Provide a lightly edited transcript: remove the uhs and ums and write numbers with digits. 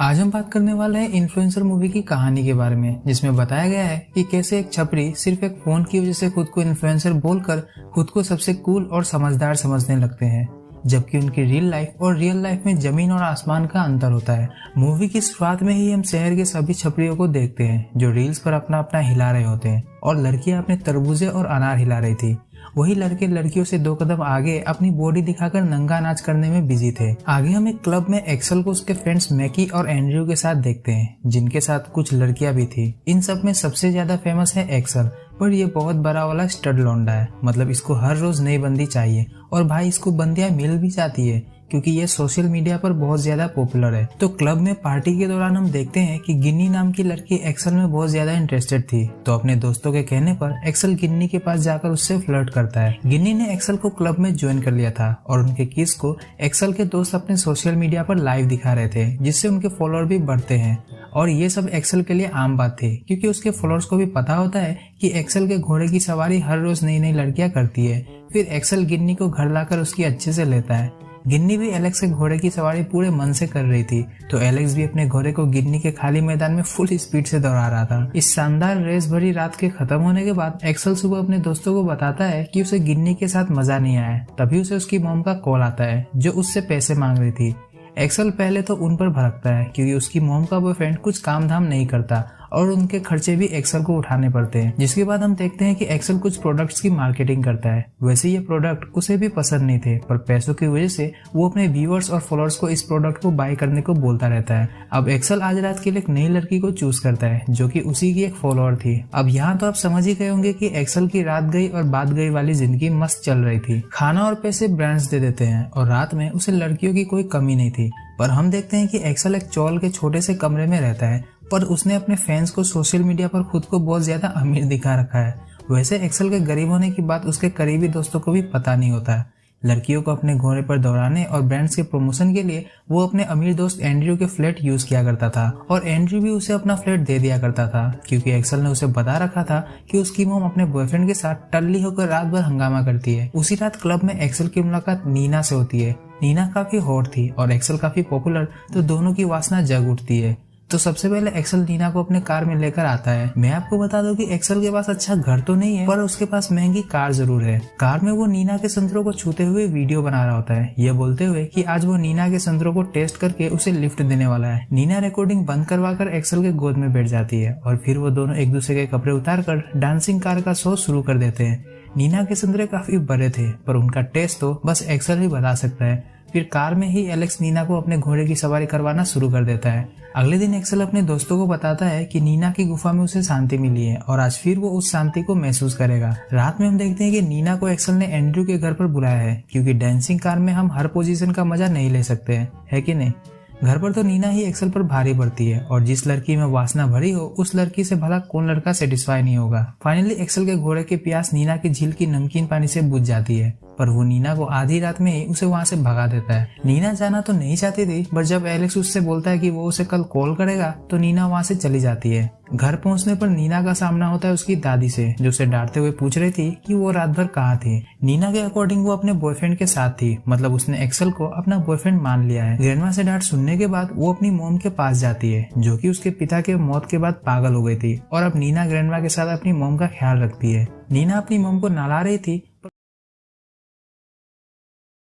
आज हम बात करने वाले हैं इन्फ्लुएंसर मूवी की कहानी के बारे में, जिसमें बताया गया है कि कैसे एक छपरी सिर्फ एक फोन की वजह से खुद को इन्फ्लुएंसर बोलकर खुद को सबसे कूल और समझदार समझने लगते हैं, जबकि उनकी रियल लाइफ और रियल लाइफ में जमीन और आसमान का अंतर होता है। मूवी की शुरुआत में ही हम शहर के सभी छपरियों को देखते हैं जो रील्स पर अपना अपना हिला रहे होते हैं और लड़कियां अपने तरबूजे और अनार हिला रही थी। वही लड़के लड़कियों से 2 कदम आगे अपनी बॉडी दिखाकर नंगा नाच करने में बिजी थे। आगे हम एक क्लब में एक्सेल को उसके फ्रेंड्स मैकी और एंड्रयू के साथ देखते हैं, जिनके साथ कुछ लड़कियां भी थी। इन सब में सबसे ज्यादा फेमस है एक्सेल, पर ये बहुत बड़ा वाला स्टड लौंडा है। मतलब इसको हर रोज नई बंदी चाहिए और भाई इसको बंदियां मिल भी जाती है क्योंकि ये सोशल मीडिया पर बहुत ज्यादा पॉपुलर है। तो क्लब में पार्टी के दौरान हम देखते हैं कि गिन्नी नाम की लड़की एक्सेल में बहुत ज्यादा इंटरेस्टेड थी, तो अपने दोस्तों के कहने पर एक्सेल गिन्नी के पास जाकर उससे फ्लर्ट करता है। गिन्नी ने एक्सेल को क्लब में ज्वाइन कर लिया था और उनके किस को एक्सेल के दोस्त अपने सोशल मीडिया पर लाइव दिखा रहे थे, जिससे उनके फॉलोअर भी बढ़ते हैं। और ये सब एक्सेल के लिए आम बात थी क्योंकि उसके फॉलोअर्स को भी पता होता है कि एक्सेल के घोड़े की सवारी हर रोज नई नई लड़कियां करती है। फिर एक्सेल गिन्नी को घर लाकर उसकी अच्छे से लेता है। गिन्नी भी एलेक्स के घोड़े की सवारी पूरे मन से कर रही थी, तो एलेक्स भी अपने घोड़े को गिन्नी के खाली मैदान में फुल स्पीड से दौड़ा रहा था। इस शानदार रेस भरी रात के खत्म होने के बाद एक्सेल सुबह अपने दोस्तों को बताता है कि उसे गिन्नी के साथ मजा नहीं आया। तभी उसे उसकी मॉम का कॉल आता है जो उससे पैसे मांग रही थी। एक्सेल पहले तो उन पर भड़कता है क्योंकि उसकी मॉम का बॉयफ्रेंड कुछ काम धाम नहीं करता और उनके खर्चे भी एक्सेल को उठाने पड़ते हैं। जिसके बाद हम देखते हैं कि एक्सेल कुछ प्रोडक्ट्स की मार्केटिंग करता है। वैसे ये प्रोडक्ट उसे भी पसंद नहीं थे, पर पैसों की वजह से वो अपने व्यूअर्स और फॉलोअर्स को इस प्रोडक्ट को बाय करने को बोलता रहता है। अब एक्सेल आज रात के लिए एक नई लड़की को चूज करता है जो कि उसी की एक फॉलोअर थी। अब यहाँ तो आप समझ ही गए होंगे कि एक्सेल की रात गई और बात गई वाली जिंदगी मस्त चल रही थी। खाना और पैसे ब्रांड्स दे देते हैं और रात में उसे लड़कियों की कोई कमी नहीं थी। पर हम देखते हैं कि एक्सेल एक चौल के छोटे से कमरे में रहता है, पर उसने अपने फैंस को सोशल मीडिया पर खुद को बहुत ज्यादा अमीर दिखा रखा है। वैसे एक्सेल के गरीब होने की बात उसके करीबी दोस्तों को भी पता नहीं होता है। लड़कियों को अपने घोड़े पर दौड़ाने और ब्रांड्स के प्रमोशन के लिए वो अपने अमीर दोस्त एंड्रयू के फ्लैट यूज किया करता था और एंड्रयू भी उसे अपना फ्लैट दे दिया करता था क्योंकि एक्सेल ने उसे बता रखा था कि उसकी मॉम अपने बॉयफ्रेंड के साथ टल्ली होकर रात भर हंगामा करती है। उसी रात क्लब में एक्सेल की मुलाकात नीना से होती है। नीना काफी हॉट थी और एक्सेल काफी पॉपुलर, तो दोनों की वासना जग उठती है। तो सबसे पहले एक्सेल नीना को अपने कार में लेकर आता है। मैं आपको बता दूं कि एक्सेल के पास अच्छा घर तो नहीं है, पर उसके पास महंगी कार जरूर है। कार में वो नीना के संतरों को छूते हुए वीडियो बना रहा होता है, ये बोलते हुए कि आज वो नीना के संतरों को टेस्ट करके उसे लिफ्ट देने वाला है। नीना रिकॉर्डिंग बंद करवाकर एक्सेल के गोद में बैठ जाती है और फिर वो दोनों एक दूसरे के कपड़े उतार कर डांसिंग कार का शो शुरू कर देते हैं। नीना के संतरे काफी बड़े थे, पर उनका टेस्ट तो बस एक्सेल ही बता सकता है। फिर कार में ही एलेक्स नीना को अपने घोड़े की सवारी करवाना शुरू कर देता है। अगले दिन एक्सेल अपने दोस्तों को बताता है कि नीना की गुफा में उसे शांति मिली है और आज फिर वो उस शांति को महसूस करेगा। रात में हम देखते हैं कि नीना को एक्सेल ने एंड्रयू के घर पर बुलाया है क्योंकि डांसिंग कार में हम हर पोजीशन का मजा नहीं ले सकते हैं, है कि नहीं। घर पर तो नीना ही एक्सेल पर भारी पड़ती है और जिस लड़की में वासना भरी हो उस लड़की से भला कौन लड़का सेटिस्फाई नहीं होगा। फाइनली एक्सेल के घोड़े के प्यास नीना की झील की नमकीन पानी से बुझ जाती है, पर वो नीना को आधी रात में ही उसे वहां से भगा देता है। नीना जाना तो नहीं चाहती थी, पर जब एलेक्स उससे बोलता है कि वो उसे कल कॉल करेगा तो नीना वहां से चली जाती है। घर पहुंचने पर नीना का सामना होता है उसकी दादी से, जो उसे डांटते हुए पूछ रही थी कि वो रात भर कहाँ थी। नीना के अकॉर्डिंग वो अपने बॉयफ्रेंड के साथ थी, मतलब उसने एक्सेल को अपना बॉयफ्रेंड मान लिया है। ग्रैंडमा से डांट सुनने के बाद वो अपनी मॉम के पास जाती है, जो कि उसके पिता के मौत के बाद पागल हो गई थी, और अब नीना ग्रैंडमा के साथ अपनी मॉम का ख्याल रखती है। नीना अपनी मॉम को नहला रही थी